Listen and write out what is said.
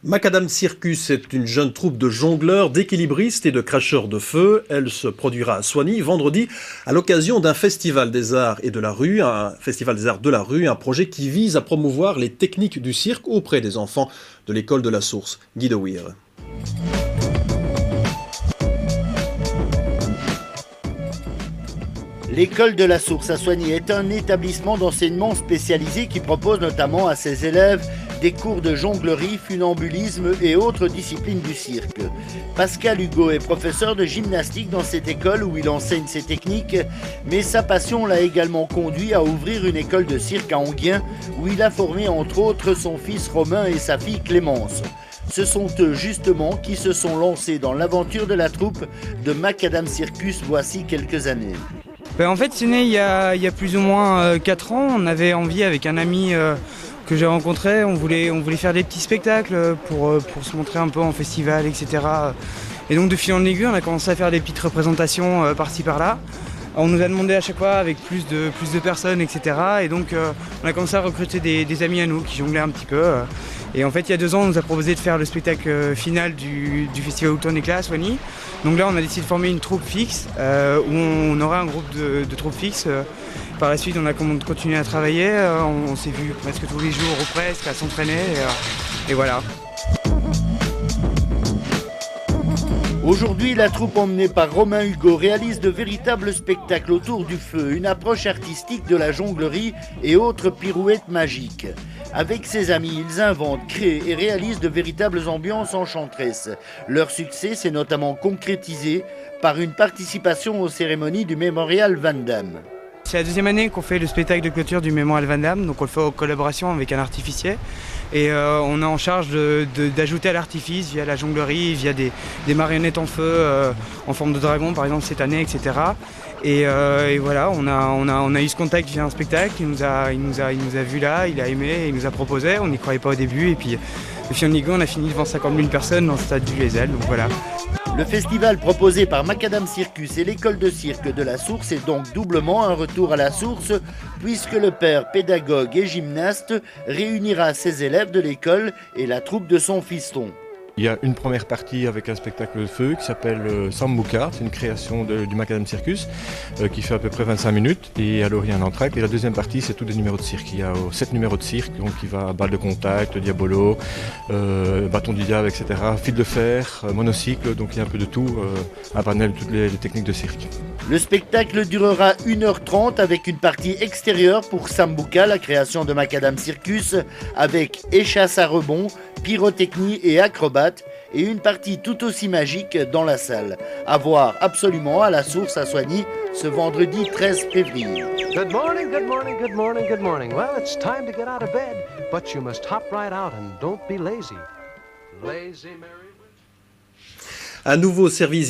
Macadam Circus est une jeune troupe de jongleurs, d'équilibristes et de cracheurs de feu. Elle se produira à Soignies vendredi à l'occasion d'un festival des arts et de la rue, un projet qui vise à promouvoir les techniques du cirque auprès des enfants de l'école de la Source. Guy de Weir. L'école de la Source à Soignies est un établissement d'enseignement spécialisé qui propose notamment à ses élèves des cours de jonglerie, funambulisme et autres disciplines du cirque. Pascal Hugo est professeur de gymnastique dans cette école où il enseigne ses techniques, mais sa passion l'a également conduit à ouvrir une école de cirque à Enghien où il a formé entre autres son fils Romain et sa fille Clémence. Ce sont eux justement qui se sont lancés dans l'aventure de la troupe de Macadam Circus voici quelques années. En fait, c'est né il y a plus ou moins 4 ans. On avait envie avec un ami que j'ai rencontré, on voulait faire des petits spectacles pour se montrer un peu en festival, etc. Et donc de fil en aiguille, on a commencé à faire des petites représentations par-ci par-là. On nous a demandé à chaque fois avec plus de personnes, etc. Et donc on a commencé à recruter des amis à nous qui jonglaient un petit peu. Et en fait, il y a 2 ans, on nous a proposé de faire le spectacle final du Festival Automne Éclat à Soignies. Donc là, on a décidé de former une troupe fixe où on aura un groupe de troupes fixes. Par la suite, on a continué à travailler. On s'est vu presque tous les jours ou presque à s'entraîner. Et voilà. Aujourd'hui, la troupe emmenée par Romain Hugo réalise de véritables spectacles autour du feu, une approche artistique de la jonglerie et autres pirouettes magiques. Avec ses amis, ils inventent, créent et réalisent de véritables ambiances enchanteresses. Leur succès s'est notamment concrétisé par une participation aux cérémonies du Mémorial Van Damme. C'est la 2e année qu'on fait le spectacle de clôture du Mémorial Van Damme, donc on le fait en collaboration avec un artificier. Et on est en charge d'ajouter à l'artifice via la jonglerie, via des marionnettes en feu en forme de dragon par exemple cette année, etc. Et voilà, on a eu ce contact via un spectacle, il nous a vu là, il a aimé, il nous a proposé, on n'y croyait pas au début et puis de fil en aiguille on a fini devant 50 000 personnes dans le stade du Lézel, donc voilà. Le festival proposé par Macadam Circus et l'école de cirque de la Source est donc doublement un retour à la source puisque le père pédagogue et gymnaste réunira ses élèves de l'école et la troupe de son fiston. Il y a une première partie avec un spectacle de feu qui s'appelle Sambuca, c'est une création du Macadam Circus qui fait à peu près 25 minutes et alors il y a un entracte et la deuxième partie c'est tous des numéros de cirque. Il y a 7 numéros de cirque, donc il va balle de contact, diabolo, bâton du diable, etc. Fil de fer, monocycle, donc il y a un peu de tout, un panel de toutes les techniques de cirque. Le spectacle durera 1h30 avec une partie extérieure pour Sambuca, la création de Macadam Circus, avec échasse à rebond, pyrotechnie et acrobate, et une partie tout aussi magique dans la salle. À voir absolument à la Source à Soignies ce vendredi 13 février. Good morning, good morning, good morning, good morning. Well, it's time to get out of bed, but you must hop right out and don't be lazy. Lazy Mary. Un nouveau service